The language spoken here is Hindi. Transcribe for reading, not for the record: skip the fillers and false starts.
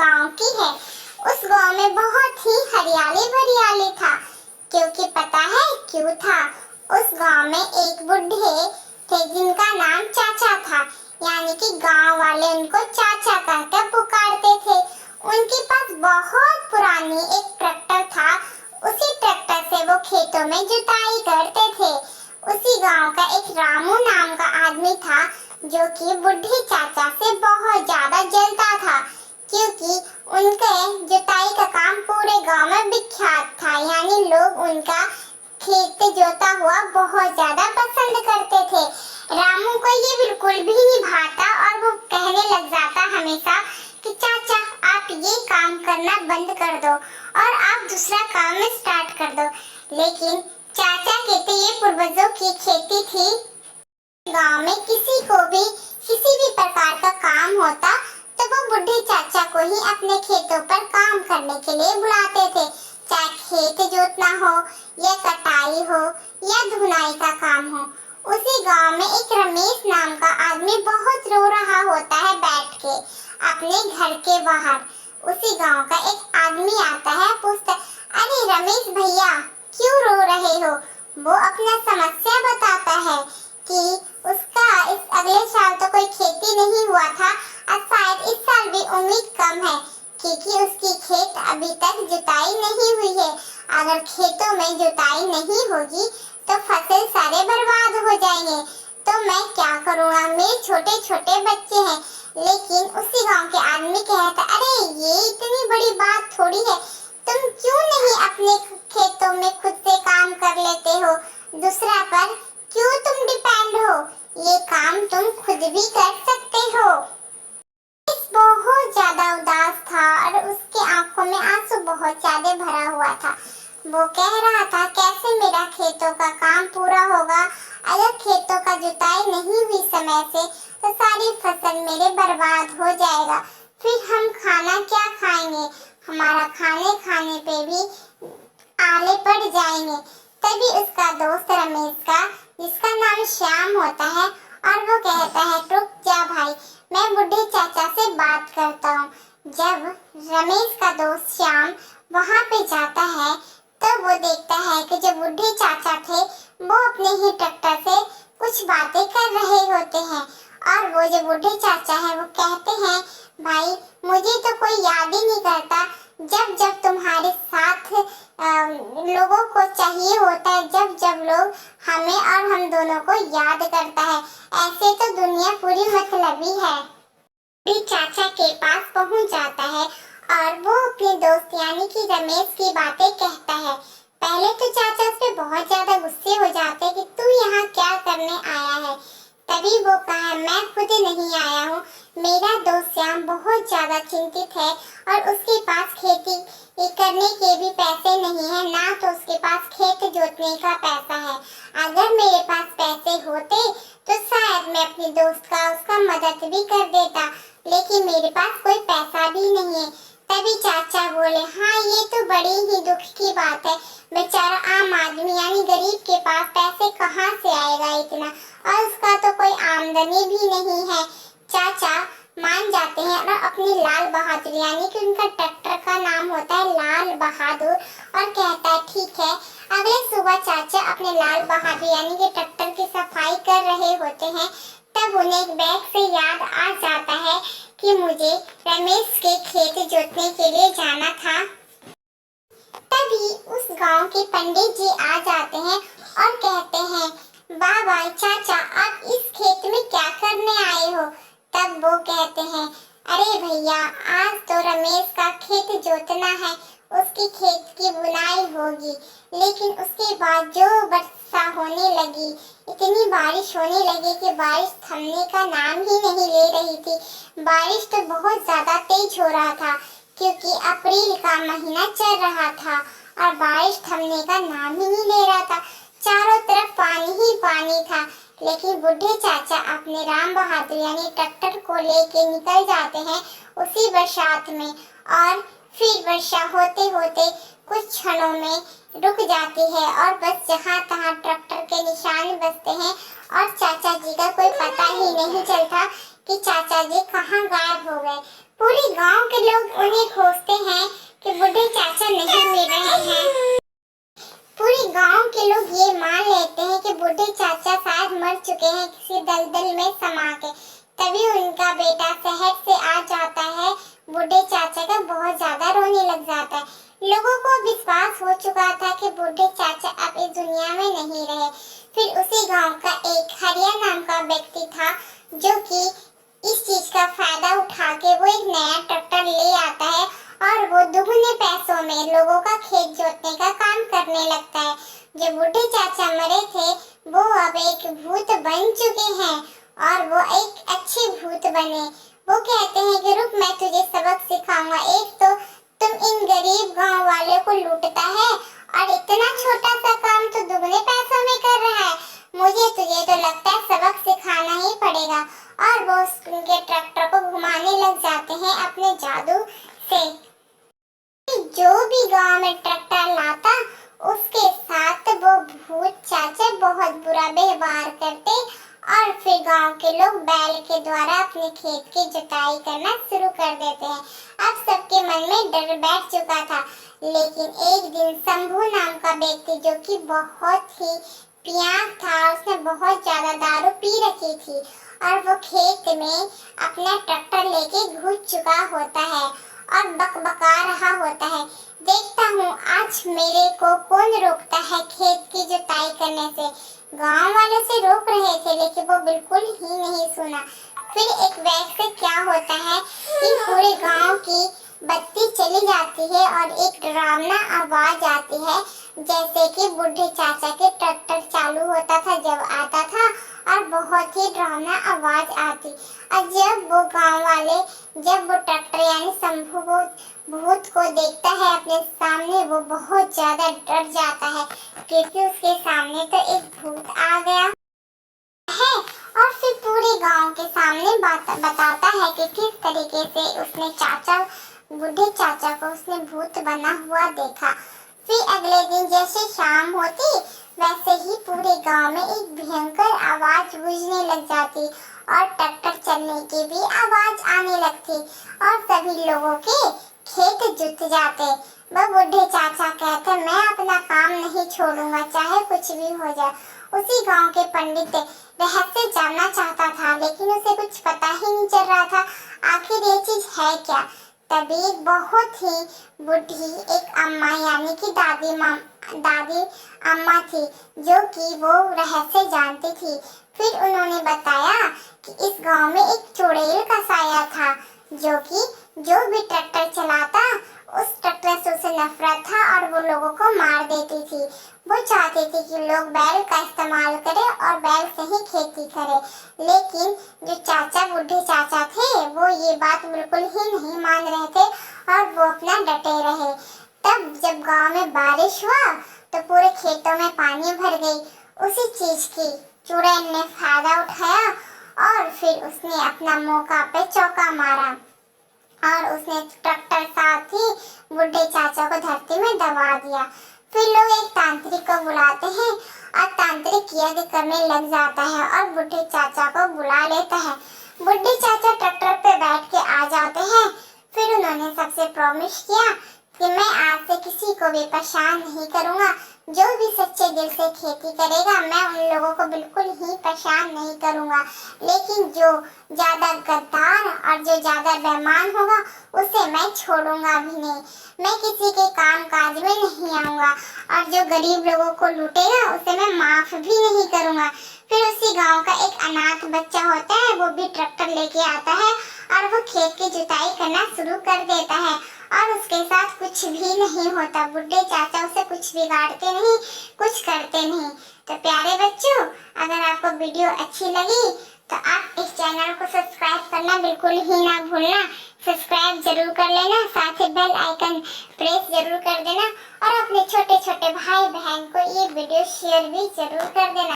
गांव की है। उस गांव में बहुत ही हरियाली था। क्योंकि पता है क्यों था? उस गांव में एक बुढ़े थे जिनका नाम चाचा था, यानी कि गांव वाले उनको चाचा कहकर पुकारते थे। उनके पास बहुत पुरानी एक ट्रैक्टर था। उसी ट्रैक्टर से वो खेतों में जुताई करते थे। उसी गांव का एक रामू नाम का आदमी था जो कि बुढ़े चाचा से बहुत ज्यादा जलता था, क्योंकि उनके जुताई का काम पूरे गांव में विख्यात था। यानी लोग उनका खेत जोता हुआ बहुत ज्यादा पसंद करते थे। रामू को ये बिल्कुल भी नहीं भाता और वो कहने लग जाता हमेशा कि चाचा आप ये काम करना बंद कर दो और आप दूसरा काम स्टार्ट कर दो। लेकिन चाचा के तो ये पूर्वजों की खेती थी। गांव में किसी को भी किसी भी प्रकार का काम होता तो वो बुढ़े चाचा को ही अपने खेतों पर काम करने के लिए बुलाते थे। चाहे खेत जोतना हो या कटाई हो या धुनाई का काम हो। उसी गांव में एक रमेश नाम का आदमी बहुत रो रहा होता है बैठ के अपने घर के बाहर। उसी गांव का एक आदमी आता है, पूछता है, अरे रमेश भैया क्यों रो रहे हो? वो अपना समस्या बताता है कि उसका इस अगले साल तो कोई खेती नहीं हुआ था और शायद इस साल भी उम्मीद कम है, क्योंकि उसकी खेत अभी तक जुताई नहीं हुई है। अगर खेतों में जुताई नहीं होगी तो फसल सारे बर्बाद हो जाएंगे। तो मैं क्या करूँगा? मेरे छोटे छोटे बच्चे हैं। लेकिन उसी गांव के आदमी कहता, अरे ये इतनी बड़ी बात थोड़ी है, तुम क्यों नहीं अपने खेतों में खुद से काम कर लेते हो? दूसरा पर क्यों तुम डिपेंड हो? ये काम तुम खुद भी कर सकते हो। इस बहुत ज्यादा उदास था और उसके आंखों में आंसू बहुत ज्यादा भरा हुआ था। वो कह रहा था, कैसे मेरा खेतों का काम पूरा होगा? अगर खेतों का जुताई नहीं हुई समय से तो सारी फसल मेरे बर्बाद हो जाएगा। फिर हम खाना क्या खाएंगे? हमारा खाने पे भी आले पड़ जाएंगे। तभी उसका दोस्त रमेश का, जिसका नाम श्याम होता है, और वो कहता है, रुक जा भाई, मैं बुढ़े चाचा से बात करता हूँ। जब रमेश का दोस्त श्याम वहाँ पे जाता है तो वो देखता है कि जो बुढ़े चाचा थे वो अपने ही ट्रैक्टर से कुछ बातें कर रहे होते हैं। और वो जो बुढ़े चाचा है वो कहते हैं, भाई मुझे तो कोई याद ही नहीं करता। जब जब तुम्हारे साथ लोगों को चाहिए होता है, जब जब लोग हमें और हम दोनों को याद करता है, ऐसे तो दुनिया पूरी मतलबी है। चाचा के पास पहुंच जाता है और वो अपने दोस्त यानी कि रमेश की बातें कहता है। पहले तो चाचा उस पे बहुत ज्यादा गुस्से हो जाते हैं कि तू यहाँ क्या करने आया है। तभी वो कहा, मैं खुद नहीं आया हूँ, मेरा दोस्त श्याम बहुत ज्यादा चिंतित है और उसके पास खेती करने के भी पैसे नहीं है, ना तो उसके पास खेत जोतने का पैसा है। अगर मेरे पास पैसे होते तो शायद मैं अपने दोस्त का उसका मदद भी कर देता, लेकिन मेरे पास कोई पैसा भी नहीं है। तभी चाचा बोले, हाँ ये तो बड़ी ही दुख की बात है। बेचारा आम आदमी यानी गरीब के पास पैसे कहाँ से आएगा इतना, और उसका तो कोई आमदनी भी नहीं है। चाचा मान जाते हैं और अपने लाल बहादुर यानी कि उनका ट्रैक्टर का नाम होता है लाल बहादुर, और कहता है ठीक है। अगले सुबह चाचा अपने लाल बहादुर यानी कि ट्रैक्टर की सफाई कर रहे होते हैं। तब उन्हें एक बैग से याद आ जाता है कि मुझे रमेश के खेत जोतने के लिए जाना था। तभी उस गांव के पंडित जी आ जाते हैं और कहते हैं, वाह वाह चाचा, आप इस खेत में क्या करने आए हो? तब वो कहते हैं, अरे भैया आज तो रमेश का खेत जोतना है, उसकी खेत की बुनाई होगी। लेकिन उसके बाद जो वर्षा होने लगी, इतनी बारिश होने लगी कि बारिश थमने का नाम ही नहीं ले रही थी। बारिश तो बहुत ज्यादा तेज हो रहा था क्योंकि अप्रैल का महीना चल रहा था और बारिश थमने का नाम ही नहीं ले रहा था। चारों तरफ पानी ही पानी था। लेकिन बुढ़े चाचा अपने राम बहादुर यानी ट्रैक्टर को लेके निकल जाते हैं उसी बरसात में, और फिर वर्षा होते होते कुछ क्षणों में रुक जाती है और बस जहाँ तहाँ ट्रैक्टर के निशान बजते हैं और चाचा जी का कोई पता ही नहीं चलता कि चाचा जी कहाँ गायब हो गए। पूरे गांव के लोग उन्हें खोजते हैं कि बूढ़े चाचा नहीं मिल रहे हैं। पूरे गांव के लोग ये मान लेते हैं कि बूढ़े चाचा शायद मर चुके हैं किसी दलदल में समा के। तभी उनका बेटा शहर से आ जाता है। बूढ़े चाचा का बहुत ज्यादा रोने लग जाता है। लोगों को विश्वास हो चुका था कि बूढ़े चाचा अब इस दुनिया में नहीं रहे। फिर उसी गांव का एक हरिया नाम का व्यक्ति था जो कि इस चीज का फायदा उठा के वो एक नया ट्रैक्टर ले आता है और वो दुगने पैसों में लोगों का खेत जोतने का काम करने लगता है। जो बूढ़े चाचा मरे थे वो अब एक भूत बन चुके हैं और वो एक अच्छे भूत बने। वो कहते हैं कि रुक, मैं तुझे सबक सिखाऊंगा। एक तो तुम इन गरीब गांव वाले को लूटता है और इतना छोटा सा काम तो दुगने पैसों में कर रहा है। मुझे तुझे तो लगता है सबक सिखाना ही पड़ेगा। और वो उनके ट्रैक्टर को घुमाने लग जाते हैं अपने जादू से। जो भी गांव में ट्रैक्टर लाता उसके साथ वो भूत चाचा बहुत बुरा व्यवहार करते और फिर गांव के लोग बैल के द्वारा अपने खेत की जुताई करना शुरू कर देते हैं। अब सबके मन में डर बैठ चुका था। लेकिन एक दिन शंभू नाम का व्यक्ति जो कि बहुत ही पियास था, उसने बहुत ज्यादा दारू पी रखी थी और वो खेत में अपना ट्रैक्टर लेके घुस चुका होता है और बकबका रहा होता है। देखता हूँ आज मेरे को कौन रोकता है खेत की जुताई करने से। गांव वाले से रोक रहे थे लेकिन वो बिल्कुल ही नहीं सुना। फिर एक वैसे क्या होता है कि पूरे गांव की बत्ती चली जाती है और एक डरावना आवाज आती है, जैसे कि बूढ़े चाचा के ट्रैक्टर चालू होता था जब आता था और बहुत ही डरावना आवाज आती। और जब वो गांव वाले जब वो ट्रैक्टर यानी शंभू भूत को देखता है अपने सामने, वो बहुत ज्यादा डर जाता है क्योंकि उसके सामने तो एक भूत आ गया है। और फिर पूरे गांव के सामने बताता है कि किस तरीके से उसने बूढ़े चाचा को उसने भूत बना हुआ देखा। फिर अगले दिन जैसे शाम होती वैसे ही पूरे गांव में एक भयंकर आवाज गूंजने लग जाती और ट्रैक्टर चलने की भी आवाज आने लगती और सभी लोगों के खेत जुत जाते। वह बूढ़े चाचा कहते, मैं अपना काम नहीं छोड़ूंगा चाहे कुछ भी हो जाए। उसी गांव के पंडित रहस्य जानना चाहता था लेकिन उसे कुछ पता ही नहीं चल रहा था आखिर ये चीज है क्या। तभी बहुत ही बूढ़ी एक अम्मा यानी कि दादी अम्मा थी जो कि वो रहस्य जानती थी। फिर उन्होंने बताया कि इस गांव में एक चुड़ैल का साया था जो भी ट्रैक्टर चलाता उस ट्रैक्टर से उसे नफरत था और वो लोगों को मार देती थी। वो चाहती थी कि लोग बैल का इस्तेमाल करें और बैल से ही खेती करें। लेकिन जो बूढ़े चाचा थे वो ये बात बिल्कुल ही नहीं मान रहे थे और वो अपना डटे रहे। तब जब गांव में बारिश हुआ तो पूरे खेतों में पानी भर गई। उसी चीज की चुड़ैल ने फायदा उठाया और फिर उसने अपना मौका पे चौका मारा और उसने ट्रैक्टर साथ ही बूढ़े चाचा को धरती में दबा दिया। फिर लोग एक तांत्रिक को बुलाते हैं और तांत्रिक यज्ञ करने लग जाता है और बूढ़े चाचा को बुला लेता है। बूढ़े चाचा ट्रैक्टर पे बैठ के आ जाते हैं। फिर उन्होंने सबसे प्रॉमिस किया कि मैं आज से किसी को भी परेशान नहीं करूंगा। जो भी सच्चे दिल से खेती करेगा मैं उन लोगों को बिल्कुल ही परेशान नहीं करूंगा। लेकिन जो ज्यादा गद्दार और जो ज्यादा बेईमान होगा उसे मैं छोड़ूंगा भी नहीं। मैं किसी के काम काज में नहीं आऊंगा और जो गरीब लोगों को लूटेगा उसे मैं माफ भी नहीं करूंगा। फिर उसी गांव का एक अनाथ बच्चा होता है, वो भी ट्रैक्टर लेके आता है और वो खेत की जुताई करना शुरू कर देता है और उसके साथ कुछ भी नहीं होता। बूढ़े चाचा उसे कुछ बिगाड़ते नहीं, कुछ करते नहीं। तो प्यारे बच्चों, अगर आपको वीडियो अच्छी लगी तो आप इस चैनल को सब्सक्राइब करना बिल्कुल ही ना भूलना। सब्सक्राइब जरूर कर लेना, साथ ही बेल आइकन प्रेस जरूर कर देना और अपने छोटे छोटे भाई बहन को ये वीडियो शेयर भी जरूर कर देना।